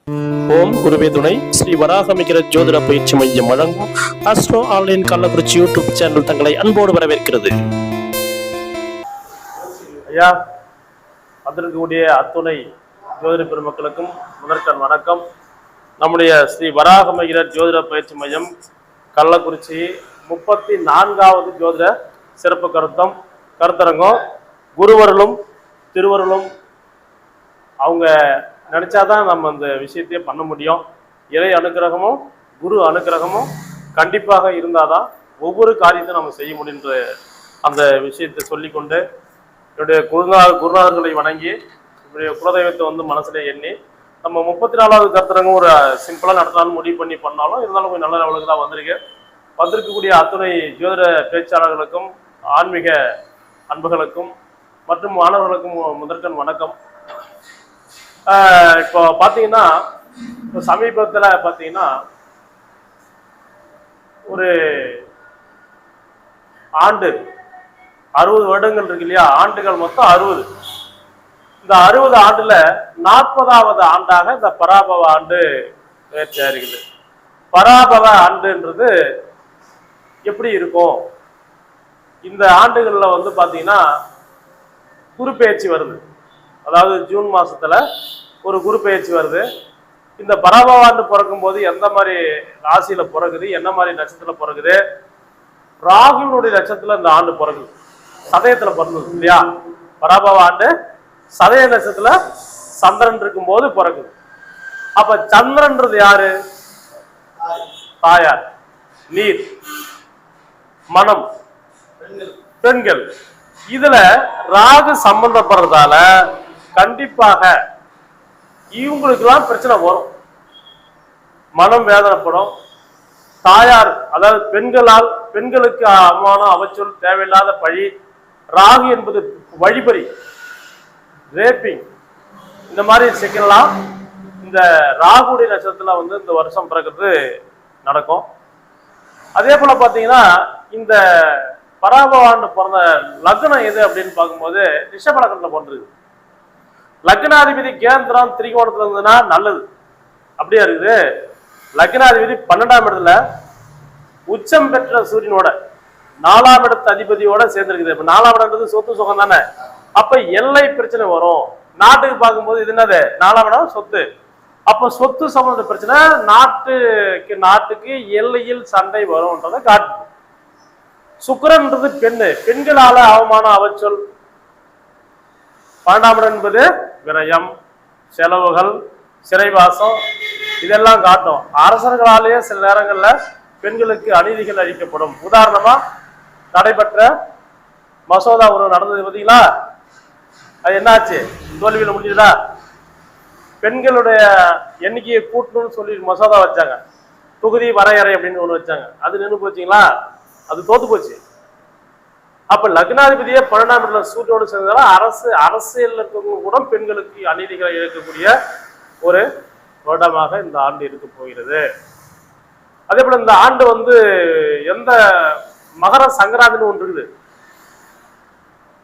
ஓம் குருவே துணை ஸ்ரீ வராகமிகிற ஜோதிட பயிற்சி மையம் வழங்கும் astro online Kallakurichi YouTube channel தங்களை அன்போடு வரவேற்கிறது. ஐயா, வந்திருக்கக்கூடிய அத்துணை ஜோதிட பெருமக்களுக்கும் முதற்கண் வணக்கம். நம்முடைய ஸ்ரீ வராகமிகிற ஜோதிட பயிற்சி மையம் கள்ளக்குறிச்சி 34வது ஜோதிட சிறப்பு கருத்தரங்கம். குருவருளும் திருவருளும் அவங்க நினைச்சாதான் நம்ம அந்த விஷயத்தையே பண்ண முடியும். இறை அனுக்கிரகமும் குரு அனுக்கிரகமும் கண்டிப்பாக இருந்தாதான் ஒவ்வொரு காரியத்தையும் நம்ம செய்ய முடியுன்ற அந்த விஷயத்தை சொல்லிக்கொண்டு என்னுடைய குருநாதர்களை வணங்கி என்னுடைய குலதெய்வத்தை மனசுல எண்ணி நம்ம 34வது கருத்தரங்கம் ஒரு சிம்பிளா நடத்தலாம்னு முடிவு பண்ணி பண்ணாலும் இருந்தாலும் கொஞ்சம் நல்ல லெவலுக்கு தான் வந்திருக்கக்கூடிய அத்துணை ஜோதிட பேச்சாளர்களுக்கும் ஆன்மீக அன்புகளுக்கும் மற்றும் மாணவர்களுக்கும் முதற்கண் வணக்கம். இப்போ பார்த்தீங்கன்னா இப்போ சமீபத்தில் பார்த்தீங்கன்னா ஒரு ஆண்டு 60 வருடங்கள் இருக்கு இல்லையா? ஆண்டுகள் மொத்தம் 60. இந்த 60 ஆண்டுல 40வது ஆண்டாக இந்த பராபவ ஆண்டு முயற்சியா இருக்குது. பராபவ ஆண்டுன்றது எப்படி இருக்கும்? இந்த ஆண்டுகள்ல பார்த்தீங்கன்னா குரு பெயர்ச்சி வருது. அதாவது ஜூன் மாசத்துல ஒரு குரு பெயர்ச்சி வருது. இந்த பராபவ ஆண்டு பிறக்கும் போது எந்த மாதிரி ராசியில பிறகுது, என்ன மாதிரி நட்சத்திரத்துல பிறகுது? ராகுனுடைய நட்சத்திரத்துல இந்த ஆண்டு பிறகுது. சதயத்துல பிறந்தது இல்லையா? பராபவ ஆண்டு சதய நட்சத்திரத்துல சந்திரன் இருக்கும் போது பிறகுது. அப்ப சந்திரன்றது யாரு? தாயார், நீர், மனம், பெண்கள். இதுல ராகு சம்பந்தப்படுறதால கண்டிப்பாக இவங்களுக்கெல்லாம் பிரச்சனை வரும். மனம் வேதனைப்படும். தாயார், அதாவது பெண்களுக்கு அவமானம், அவச்சொல், தேவையில்லாத பழி. ராகு என்பது வழிபறி, ரேப்பிங், இந்த மாதிரி சிக்கலாம் இந்த ராகுடைய நட்சத்திரத்துல இந்த வருஷம் பிறக்கிறது நடக்கும். அதே போல பாத்தீங்கன்னா இந்த பராபவ ஆண்டு பிறந்த லக்னம் எது அப்படின்னு பார்க்கும்போது ரிஷப லக்னத்துல பிறந்திருக்கு. லக்னாதிபதி கேந்திரம் திரிகோணத்துல இருந்ததுன்னா நல்லது. அப்படியே இருக்குது. லக்னாதிபதி 12ஆம் இடத்துல உச்சம் பெற்ற சூரியனோட 4ஆம் இடத்து அதிபதியோட சேர்ந்திருக்குது. இப்ப 4ஆம் இடம்ன்றது சொத்து சுகம் தானே. அப்ப எல்லை பிரச்சனை வரும். நாட்டுக்கு பார்க்கும்போது இது என்னது? 4ஆம் இடம் சொத்து. அப்ப சொத்து சம்பந்த பிரச்சனை, நாட்டுக்கு எல்லையில் சண்டை வரும்ன்றதை காட்டுது. சுக்கிரன்றது பெண்களால அவமானம், அவச்சொல். 12ஆம் இடம் என்பது விரயம், செலவுகள், சிறைவாசம், இதெல்லாம் காட்டும். அரசர்களாலேயே சில நேரங்கள்ல பெண்களுக்கு அநீதிகள் அளிக்கப்படும். உதாரணமா நடைபெற்ற மசோதா ஒரு நடந்தது பார்த்தீங்களா? அது என்னாச்சு? தோல்வியில முடிஞ்சதா? பெண்களுடைய எண்ணிக்கையை கூட்டணும்னு சொல்லி மசோதா வச்சாங்க. தொகுதி வரையறை அப்படின்னு ஒண்ணு வச்சாங்க. அது நின்று போச்சுங்களா? அது தோத்து போச்சு. அப்ப லக்னாதிபதியே 12ஆம் இடத்துல சூரியனோடு சேர்ந்ததால அரசியல் கூட பெண்களுக்கு அநீதிகளை இழக்கக்கூடிய ஒரு வருடமாக இந்த ஆண்டு இருக்க போகிறது. அதே போல இந்த ஆண்டு எந்த மகர சங்கராந்தின்னு ஒன்று இருக்குது.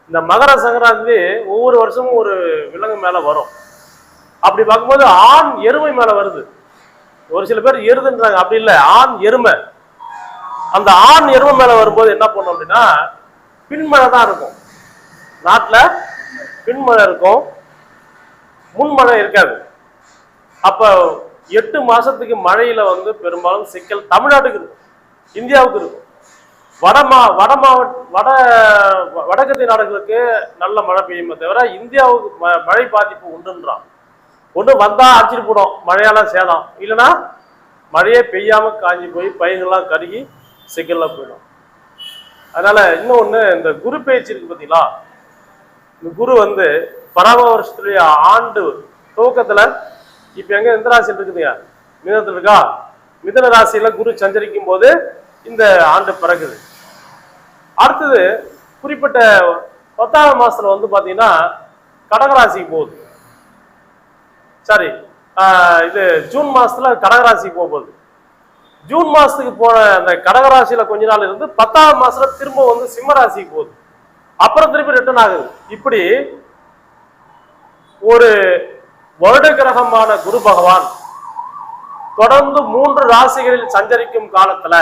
இந்த மகர சங்கராந்தி ஒவ்வொரு வருஷமும் ஒரு விலங்கு மேல வரும். அப்படி பார்க்கும்போது ஆண் எருமை மேல வருது. ஒரு சில பேர் எருதுன்றாங்க, அப்படி இல்லை, ஆண் எருமை. அந்த ஆண் எருமை மேல வரும்போது என்ன பண்ணும் அப்படின்னா பின்மழை தான் இருக்கும். நாட்டுல பின்மழை இருக்கும், முன்மழை இருக்காது. அப்ப 8 மாசத்துக்கு மழையில பெரும்பாலும் சிக்கல் தமிழ்நாட்டுக்கு இருக்கும், இந்தியாவுக்கு இருக்கும். வடக்கத்திய நாடுகளுக்கு நல்ல மழை பெய்யுமே தவிர இந்தியாவுக்கு மழை பாதிப்பு உண்டுன்றான். ஒண்ணு வந்தா அடிச்சிட்டு போடும், மழையால சேதம். இல்லைன்னா மழையே பெய்யாம காஞ்சி போய் பயிர்கள்லாம் கருகி சிக்கல்ல போயிடும். அதனால இன்னொன்னு, இந்த குரு பெயர்ச்சி இருக்கு பார்த்தீங்களா? இந்த குரு பராபவ வருஷத்துடைய ஆண்டு துவக்கத்துல இப்ப எங்க எந்த ராசியில் இருக்குதுங்க? மிதனத்துல இருக்கா? மிதன ராசியில குரு சஞ்சரிக்கும் போது இந்த ஆண்டு பிறகுது. அடுத்தது குறிப்பிட்ட 10ஆம் மாசத்துல பாத்தீங்கன்னா கடகராசிக்கு போகுது. சரி, இது ஜூன் மாசத்துல கடகராசிக்கு போகுது. ஜூன் மாசத்துக்கு போன அந்த கடகராசியில கொஞ்ச நாள் இருந்து 10ஆம் மாசத்துல திரும்ப சிம்ம ராசிக்கு போகுது. அப்புறம் திருப்பி ரிட்டர்ன் ஆகுது. இப்படி ஒரு வருட கிரகமான குரு பகவான் தொடர்ந்து 3 ராசிகளில் சஞ்சரிக்கும் காலத்துல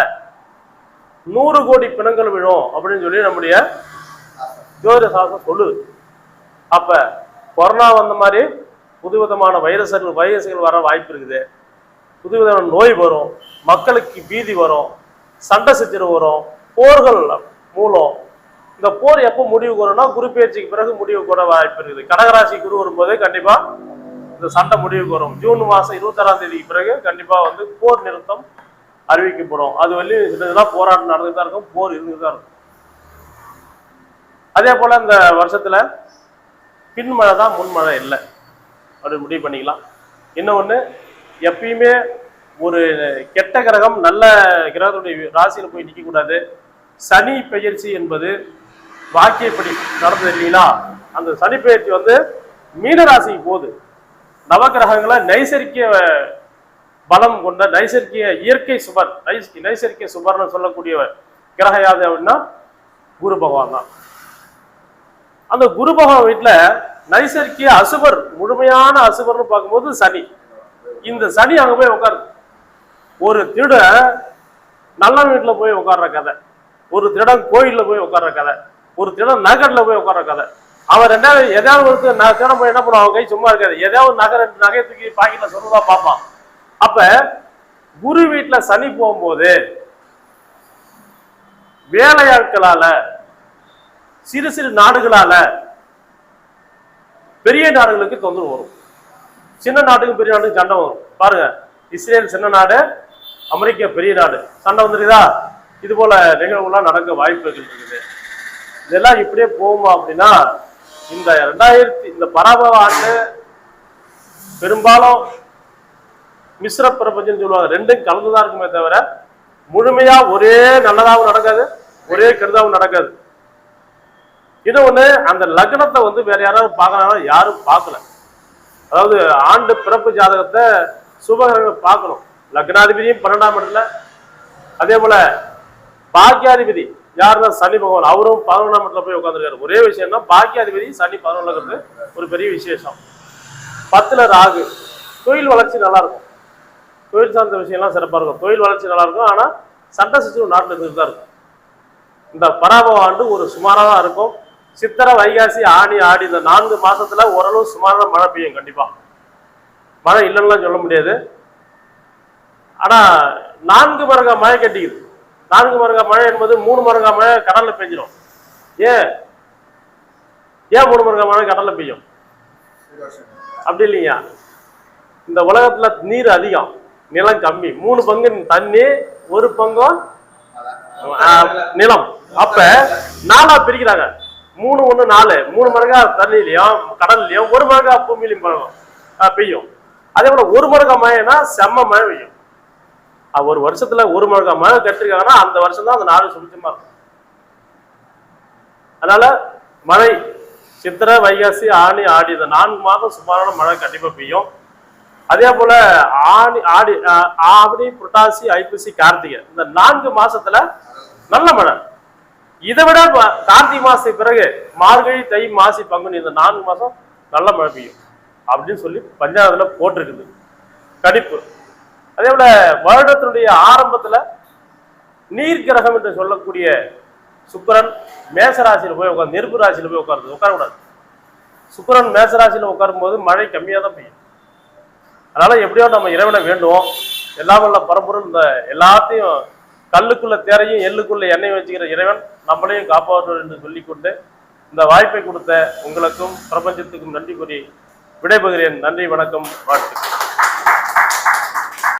100 கோடி பிணங்கள் விழும் அப்படின்னு சொல்லி நம்முடைய ஜோதிட சாஸ்திரம் சொல்லுது. அப்ப கொரோனா வந்த மாதிரி புதுவிதமான வைரஸ்கள் வர வாய்ப்பு இருக்குது. புதுவிதமான நோய் வரும், மக்களுக்கு பீதி வரும், சண்டை சச்சரவு வரும், போர்கள் மூலம். இந்த போர் எப்போ முடிவுக்கு வரும்னா குரு பயிற்சிக்கு பிறகு முடிவுக்கு வர வாய்ப்பு இருக்குது. கடகராசி குரு வரும்போது கண்டிப்பா இந்த சண்டை முடிவுக்கு வரும். ஜூன் மாசம் 26ஆம் தேதிக்கு பிறகு கண்டிப்பா வந்து போர் நிறுத்தம் அறிவிக்கப்படும். அது இதெல்லாம் போராட்டம் நடந்துட்டு தான் இருக்கும், போர் இருந்துட்டு தான் இருக்கும். அதே போல இந்த வருஷத்துல பின்மழை தான் முன்மழை இல்லை அப்படின்னு முடிவு பண்ணிக்கலாம். இன்னொன்று, எப்பயுமே ஒரு கெட்ட கிரகம் நல்ல கிரகத்துடைய ராசியில போய் நிற்க கூடாது. சனி பெயர்ச்சி என்பது வாக்கியப்படி நடந்தது இல்லைங்களா? அந்த சனி பெயர்ச்சி வந்து மீன ராசிக்கு போகுது. நவகிரகங்களை நைசர்கிய பலம் கொண்ட நைசர்கிய இயற்கை சுபர், நைசர்கிய சுபர்னு சொல்லக்கூடிய கிரகம் யாது அப்படின்னா குரு பகவான் தான். அந்த குரு பகவான் வீட்டுல நைசர்கிய அசுபர், முழுமையான அசுபர்னு பார்க்கும்போது சனி. இந்த சனி அங்க போய் உட்காருது. ஒரு திருட நல்ல வீட்டுல போய் உட்கார்ற கதை, ஒரு திருடன் கோயில்ல போய் உட்கார்ற கதை, ஒரு திருடன் நகர்ல போய் உட்கார்ற கதை. அவன் எதாவது ஒரு திருடன் போய் என்ன பண்ணுவான், கை சும்மா இருக்காது, எதாவது நகை தூக்கி பாக்கெட்ல சொல்றதா பார்ப்பான். அப்ப குரு வீட்டுல சனி போகும்போது வேலையாட்களால, சிறு சிறு நாடுகளால பெரிய நாடுகளுக்கு தொந்தரவு வரும். சின்ன நாட்டுக்கு பெரிய நாட்டுக்கு சண்டை வரும். பாருங்க, இஸ்ரேல் சின்ன நாடு, அமெரிக்கா பெரிய நாடு, சண்டை வந்துருக்குதா? இது போல நிகழ்வுலாம் நடக்க வாய்ப்புகள் இருக்குது. இதெல்லாம் இப்படியே போகுமா அப்படின்னா இந்த பராபவ ஆண்டு பெரும்பாலும் மிஸ்ர பிரபஞ்சம் சொல்லுவாங்க, ரெண்டும் கலந்துதான் இருக்குமே தவிர முழுமையா ஒரே நல்லதாகவும் நடக்காது, ஒரே கெடுதாகவும் நடக்காது. இன்னொன்னு, அந்த லக்னத்தை வந்து வேற யாராவது பார்க்கறாங்க, யாரும் பார்க்கல. அதாவது ஆண்டு பிறப்பு ஜாதகத்தை சுபகிரகங்கள் பார்க்கணும். லக்னாதிபதியும் 12ஆம் இடத்துல, அதே போல பாக்கியாதிபதி யாருன்னா சனி பகவான், அவரும் 11ஆம் இடத்துல போய் உட்காந்துருக்காரு. ஒரே விஷயம் தான், பாக்கியாதிபதி சனி 11 ஒரு பெரிய விசேஷம். 10ல ராகு. தொழில் வளர்ச்சி நல்லா இருக்கும், தொழில் சார்ந்த விஷயம்லாம் சிறப்பாக இருக்கும், தொழில் வளர்ச்சி நல்லா இருக்கும். ஆனா சண்டை சிச்சு நாட்டில் இருந்துட்டு தான் இருக்கும். இந்த பராபவ ஆண்டு ஒரு சுமாராக தான் இருக்கும். சித்திரை, வைகாசி, ஆனி, ஆடி இந்த 4 மாசத்துல ஓரளவு சுமாரான மழை பெய்யும். கண்டிப்பா மழை இல்லைன்னா சொல்ல முடியாது. ஆனா 4 மரங்கா மழை கட்டிக்குது. 4 மரங்கா மழை என்பது 3 மரங்கா மழை கடல்ல பெஞ்சிடும். ஏன் 3 மரங்கா மழை கடல்ல பெய்யும்? அப்படி இல்லையா? இந்த உலகத்துல நீர் அதிகம், நிலம் கம்மி. 3 பங்கு தண்ணி, 1 பங்கு நிலம். அப்ப 4ஆ பிரிக்கிறாங்க. 3 1 4. 3 மரங்கா தண்ணிலையும் கடல்லையும், 1 மரங்கா பூமியிலையும் பெய்யும். அதே போல 1 மரங்கா மழைனா செம்ம மழை பெய்யும். ஒரு வருஷத்துல 1 மரங்கா மழை கட்டிருக்காங்கன்னா அந்த வருஷம் தான் அந்த நாடு சுபிச்சமா இருக்கும். அதனால மழை சித்திரை, வைகாசி, ஆனி, ஆடி இந்த 4 மாதம் சுமாரான மழை கண்டிப்பா பெய்யும். அதே போல ஆவணி, புரட்டாசி, ஐப்பசி, கார்த்திகை இந்த 4 மாசத்துல நல்ல மழை. இதை விட கார்த்திகை மாசத்துக்கு பிறகு மார்கழி, தை, மாசி, பங்குனி இந்த 4 மாசம் நல்ல மழை பெய்யும் அப்படின்னு சொல்லி பஞ்சாங்கத்துல போட்டிருக்குது கணிப்பு. அதே போல வருடத்தினுடைய ஆரம்பத்துல நீர் கிரகம் என்று சொல்லக்கூடிய சுக்கிரன் மேசராசியில போய் உட்காந்து, நெருப்பு ராசியில போய் உட்காரக்கூடாது. சுக்கிரன் மேசராசியில உட்காரும் போது மழை கம்மியா தான் பெய்யும். அதனால எப்படியோ நம்ம இறைவனை வேண்டுவோம். எல்லாம் வல்ல பரம்பொருள் இந்த எல்லாத்தையும் கல்லுக்குள்ள தேரையும் எள்ளுக்குள்ள எண்ணெய் வச்சுக்கிற இறைவன் நம்மளையும் காப்பாற்றுவார் என்று சொல்லிக்கொண்டு இந்த வாய்ப்பை கொடுத்த உங்களுக்கும் பிரபஞ்சத்துக்கும் நன்றி கூறி விடைபெறுகிறேன். நன்றி, வணக்கம், வாழ்த்துக்கள்.